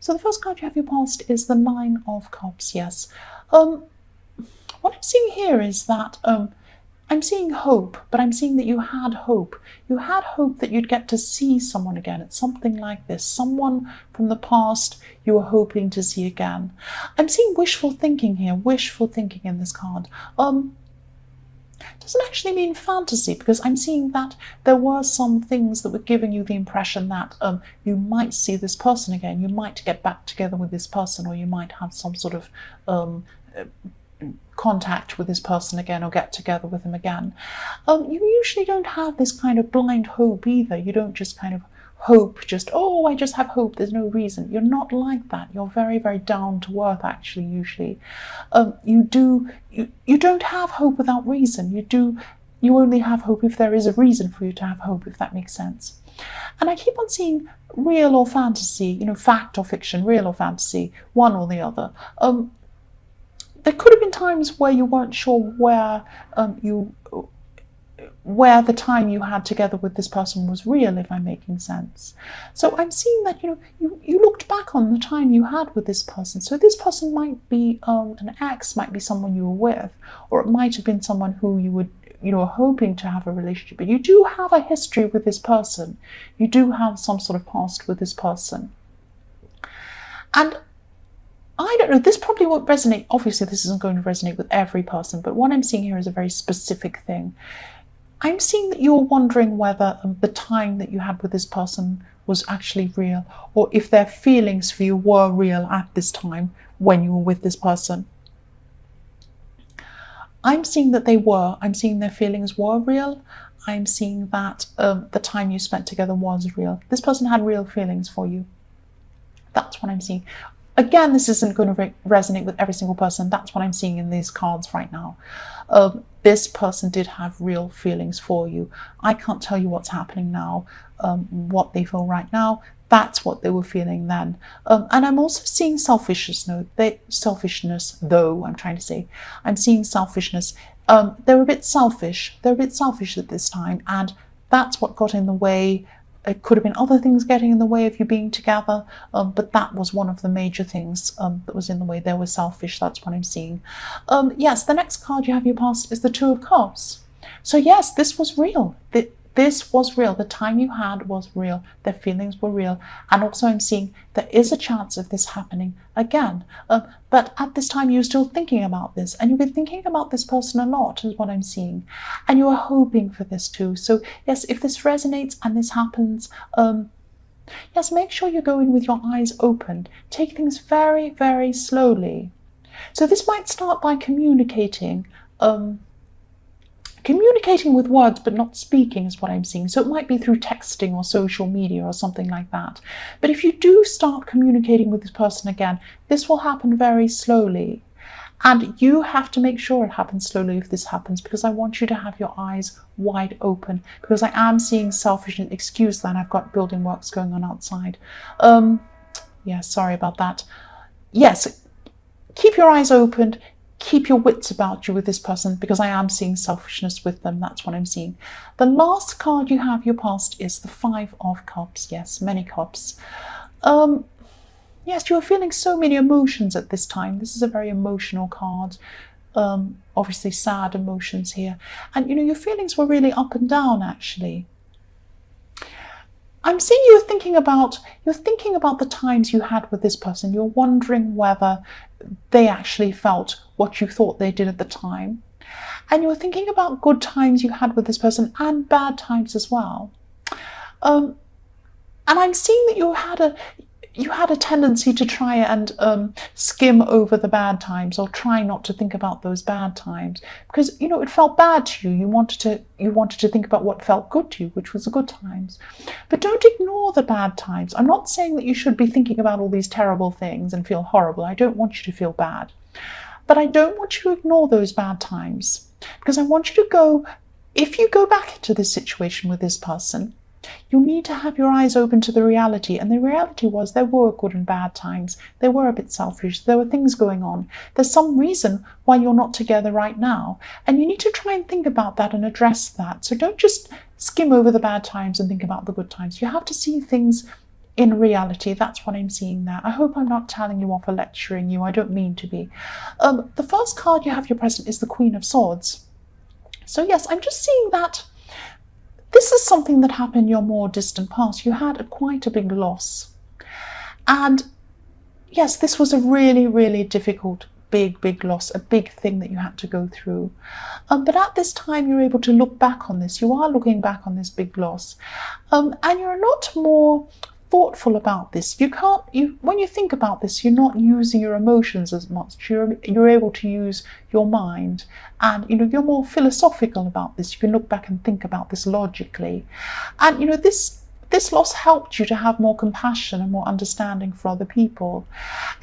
So the first card you have your past is the Nine of Cups, yes. What I'm seeing here is that I'm seeing hope, but I'm seeing that you had hope. You had hope that you'd get to see someone again. It's something like this. Someone from the past you were hoping to see again. I'm seeing wishful thinking here, wishful thinking in this card. Doesn't actually mean fantasy, because I'm seeing that there were some things that were giving you the impression that you might see this person again, you might get back together with this person, or you might have some sort of contact with this person again, or get together with him again. You usually don't have this kind of blind hope either. You don't just kind of hope, just, oh, I just have hope, there's no reason. You're not like that. You're very, very down to earth, actually, usually. You don't have hope without reason. You only have hope if there is a reason for you to have hope, if that makes sense. And I keep on seeing real or fantasy, fact or fiction, real or fantasy, one or the other. There could have been times where you weren't sure where the time you had together with this person was real, if I'm making sense. So I'm seeing that you looked back on the time you had with this person. So this person might be an ex, might be someone you were with, or it might have been someone who you would hoping to have a relationship. But you do have a history with this person. You do have some sort of past with this person. And I don't know, this probably won't resonate. Obviously, this isn't going to resonate with every person, but what I'm seeing here is a very specific thing. I'm seeing that you're wondering whether the time that you had with this person was actually real, or if their feelings for you were real at this time when you were with this person. I'm seeing that they were. I'm seeing their feelings were real. I'm seeing that the time you spent together was real. This person had real feelings for you. That's what I'm seeing. Again, this isn't going to resonate with every single person. That's what I'm seeing in these cards right now. This person did have real feelings for you. I can't tell you what's happening now, what they feel right now. That's what they were feeling then. And I'm also seeing selfishness, though, I'm trying to say. I'm seeing selfishness. They're a bit selfish. They're a bit selfish at this time, and that's what got in the way. It could have been other things getting in the way of you being together, but that was one of the major things that was in the way. They were selfish, that's what I'm seeing. Yes, the next card you have in your past is the Two of Cups. So yes, this was real. This was real. The time you had was real. Their feelings were real. And also I'm seeing there is a chance of this happening again. But at this time you're still thinking about this. And you've been thinking about this person a lot is what I'm seeing. And you are hoping for this too. So yes, if this resonates and this happens, yes, make sure you go in with your eyes open. Take things very, very slowly. So this might start by communicating with words but not speaking is what I'm seeing. So it might be through texting or social media or something like that. But if you do start communicating with this person again, this will happen very slowly. And you have to make sure it happens slowly if this happens, because I want you to have your eyes wide open, because I am seeing selfishness. Excuse that, I've got building works going on outside. Yeah, sorry about that. Yes, keep your eyes open. Keep your wits about you with this person, because I am seeing selfishness with them. That's what I'm seeing. The last card you have your past is the Five of Cups. Yes, many cups. Yes, you're feeling so many emotions at this time. This is a very emotional card. Obviously sad emotions here. And your feelings were really up and down, actually. I'm seeing you're thinking about the times you had with this person. You're wondering whether they actually felt what you thought they did at the time. And you're thinking about good times you had with this person and bad times as well. And I'm seeing that you had a tendency to try and skim over the bad times, or try not to think about those bad times, because it felt bad to you. You wanted to think about what felt good to you, which was the good times. But don't ignore the bad times. I'm not saying that you should be thinking about all these terrible things and feel horrible. I don't want you to feel bad. But I don't want you to ignore those bad times, because I want you to go, if you go back into this situation with this person, you need to have your eyes open to the reality. And the reality was there were good and bad times. They were a bit selfish. There were things going on. There's some reason why you're not together right now. And you need to try and think about that and address that. So don't just skim over the bad times and think about the good times. You have to see things in reality. That's what I'm seeing there. I hope I'm not telling you off or lecturing you. I don't mean to be. The first card you have your present is the Queen of Swords. So yes, I'm just seeing that this is something that happened in your more distant past. You had quite a big loss. And yes, this was a really, really difficult, big loss, a big thing that you had to go through. But at this time, you're able to look back on this. You are looking back on this big loss. And you're a lot more thoughtful about this. When you think about this, you're not using your emotions as much. You're able to use your mind, and you're more philosophical about this. You can look back and think about this logically, and this loss helped you to have more compassion and more understanding for other people.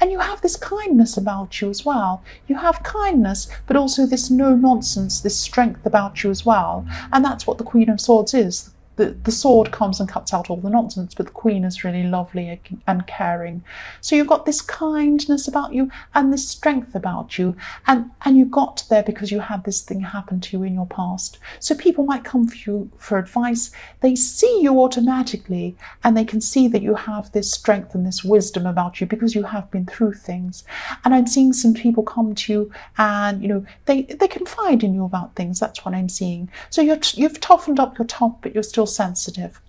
And you have this kindness about you as well. You have kindness, but also this no nonsense, this strength about you as well. And that's what the Queen of Swords is. The sword comes and cuts out all the nonsense, but the Queen is really lovely and caring. So you've got this kindness about you and this strength about you, and you got there because you had this thing happen to you in your past. So people might come for you for advice. They see you automatically, and they can see that you have this strength and this wisdom about you because you have been through things. And I'm seeing some people come to you, and they confide in you about things. That's what I'm seeing. So you've toughened up your top, but you're still sensitive.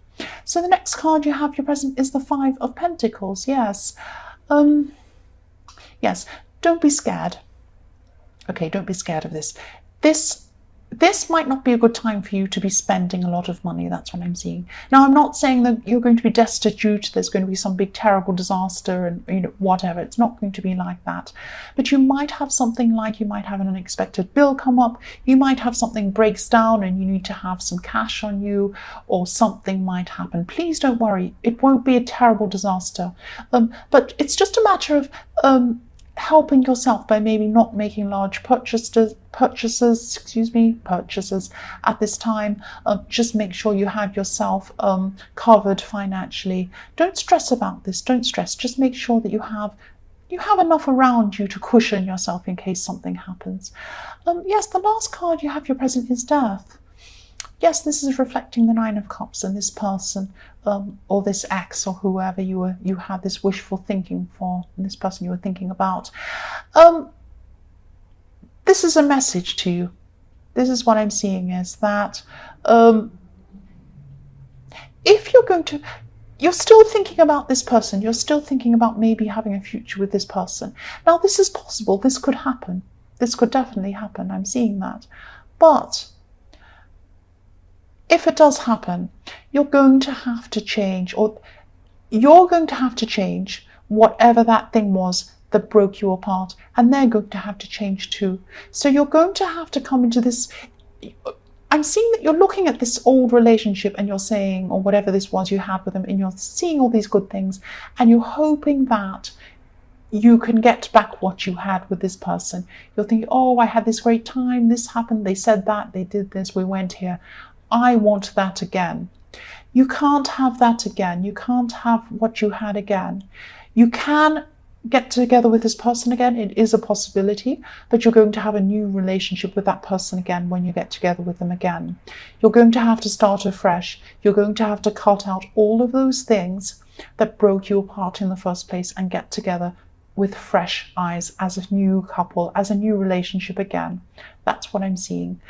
So the next card you have your present is the Five of Pentacles. Yes. Yes, don't be scared. Okay, don't be scared of this. This might not be a good time for you to be spending a lot of money. That's what I'm seeing. Now, I'm not saying that you're going to be destitute, there's going to be some big terrible disaster and whatever. It's not going to be like that. But you might have something like, you might have an unexpected bill come up. You might have something breaks down and you need to have some cash on you, or something might happen. Please don't worry. It won't be a terrible disaster. But it's just a matter of helping yourself by maybe not making large purchases at this time. Just make sure you have yourself covered financially. Don't stress about this. Don't stress. Just make sure that you have enough around you to cushion yourself in case something happens. Yes, the last card you have your present is Death. Yes, this is reflecting the Nine of Cups and this person, or this ex, or whoever you had this wishful thinking for, and this person you were thinking about. This is a message to you. This is what I'm seeing, is that if you're still thinking about this person, you're still thinking about maybe having a future with this person. Now, this is possible. This could happen. This could definitely happen. I'm seeing that. But if it does happen, you're going to have to change, or you're going to have to change whatever that thing was that broke you apart, and they're going to have to change too. So you're going to have to come into this. I'm seeing that you're looking at this old relationship and you're saying, or whatever this was you had with them, and you're seeing all these good things, and you're hoping that you can get back what you had with this person. You're thinking, oh, I had this great time, this happened, they said that, they did this, we went here. I want that again. You can't have that again. You can't have what you had again. You can get together with this person again. It is a possibility, but you're going to have a new relationship with that person again when you get together with them again. You're going to have to start afresh. You're going to have to cut out all of those things that broke you apart in the first place and get together with fresh eyes as a new couple, as a new relationship again. That's what I'm seeing.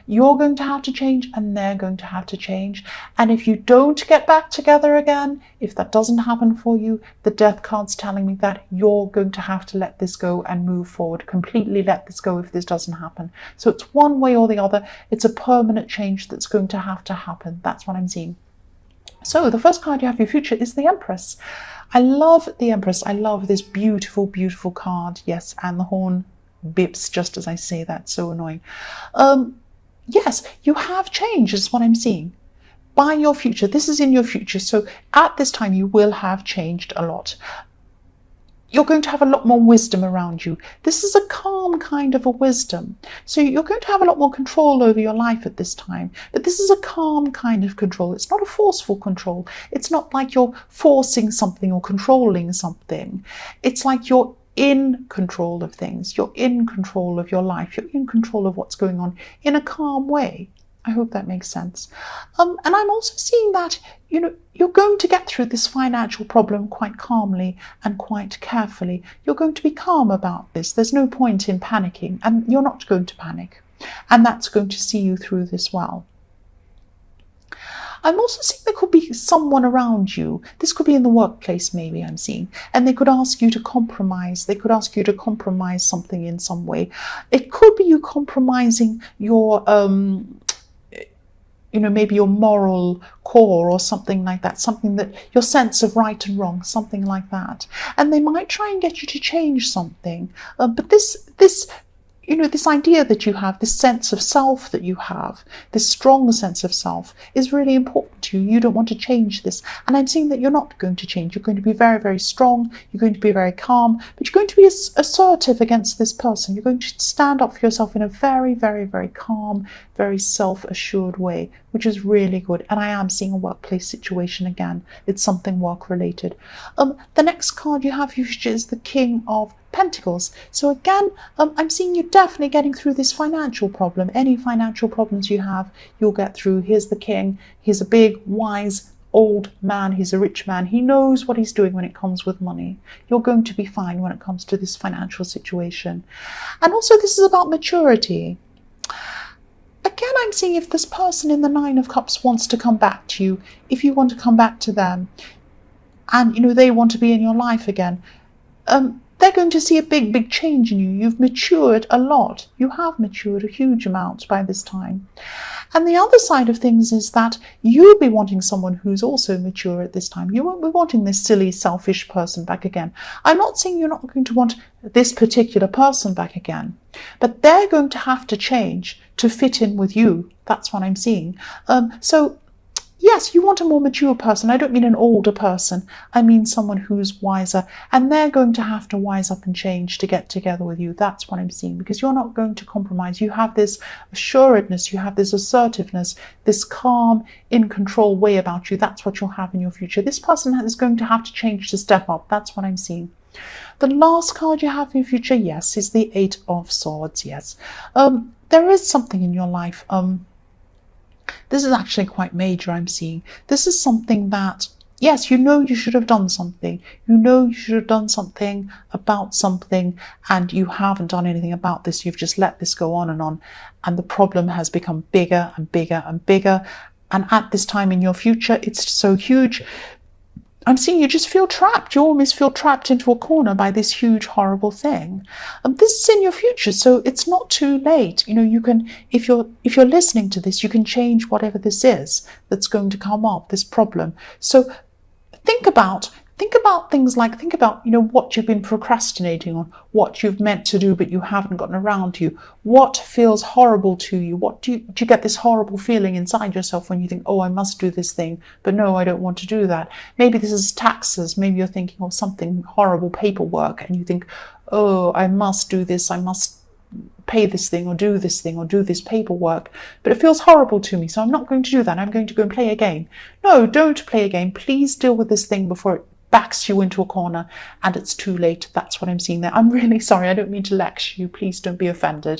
You're going to have to change, and they're going to have to change. And if you don't get back together again, if that doesn't happen for you, the Death card's telling me that you're going to have to let this go and move forward. Completely let this go if this doesn't happen. So it's one way or the other. It's a permanent change that's going to happen. That's what I'm seeing. So the first card you have for your future is the Empress. I love the Empress. I love this beautiful, beautiful card. Yes, and the horn bips just as I say that. So annoying. Yes, you have changed is what I'm seeing. By your future. This is in your future. So at this time you will have changed a lot. You're going to have a lot more wisdom around you. This is a calm kind of a wisdom. So you're going to have a lot more control over your life at this time. But this is a calm kind of control. It's not a forceful control. It's not like you're forcing something or controlling something. It's like you're in control of things. You're in control of your life. You're in control of what's going on in a calm way. I hope that makes sense. And I'm also seeing that, you're going to get through this financial problem quite calmly and quite carefully. You're going to be calm about this. There's no point in panicking, and you're not going to panic. And that's going to see you through this well. I'm also seeing there could be someone around you. This could be in the workplace, maybe, I'm seeing. And they could ask you to compromise. They could ask you to compromise something in some way. It could be you compromising your maybe your moral core or something like that, something that your sense of right and wrong, something like that. And they might try and get you to change something. But this idea that you have, this sense of self that you have, this strong sense of self is really important to you. You don't want to change this. And I'm seeing that you're not going to change. You're going to be very, very strong. You're going to be very calm, but you're going to be assertive against this person. You're going to stand up for yourself in a very, very, very calm, very self-assured way, which is really good. And I am seeing a workplace situation again. It's something work-related. The next card you have is the King of Pentacles. So again, I'm seeing you definitely getting through this financial problem. Any financial problems you have, you'll get through. Here's the king. He's a big, wise, old man. He's a rich man. He knows what he's doing when it comes with money. You're going to be fine when it comes to this financial situation. And also, this is about maturity. Again, I'm seeing if this person in the Nine of Cups wants to come back to you, if you want to come back to them, and they want to be in your life again, they're going to see a big, big change in you. You've matured a lot. You have matured a huge amount by this time. And the other side of things is that you'll be wanting someone who's also mature at this time. You won't be wanting this silly, selfish person back again. I'm not saying you're not going to want this particular person back again, but they're going to have to change to fit in with you. That's what I'm seeing. So yes, you want a more mature person. I don't mean an older person. I mean someone who's wiser. And they're going to have to wise up and change to get together with you. That's what I'm seeing, because you're not going to compromise. You have this assuredness, you have this assertiveness, this calm, in control way about you. That's what you'll have in your future. This person is going to have to change to step up. That's what I'm seeing. The last card you have in your future, yes, is the Eight of Swords. Yes. There is something in your life. This is actually quite major, I'm seeing. This is something that, yes, you should have done something. You should have done something about something, and you haven't done anything about this. You've just let this go on. And the problem has become bigger and bigger and bigger. And at this time in your future, it's so huge. I'm seeing you just feel trapped. You almost feel trapped into a corner by this huge, horrible thing. This is in your future, so it's not too late. You can, if you're listening to this, you can change whatever this is that's going to come up, this problem. So think about things like, what you've been procrastinating on, what you've meant to do but you haven't gotten around to. What feels horrible to you? What do you get this horrible feeling inside yourself when you think, oh, I must do this thing, but no, I don't want to do that. Maybe this is taxes. Maybe you're thinking of something horrible, paperwork, and you think, oh, I must do this. I must pay this thing or do this thing or do this paperwork, but it feels horrible to me, so I'm not going to do that. I'm going to go and play a game. No, don't play a game. Please deal with this thing before it backs you into a corner and it's too late. That's what I'm seeing there. I'm really sorry. I don't mean to lecture you. Please don't be offended.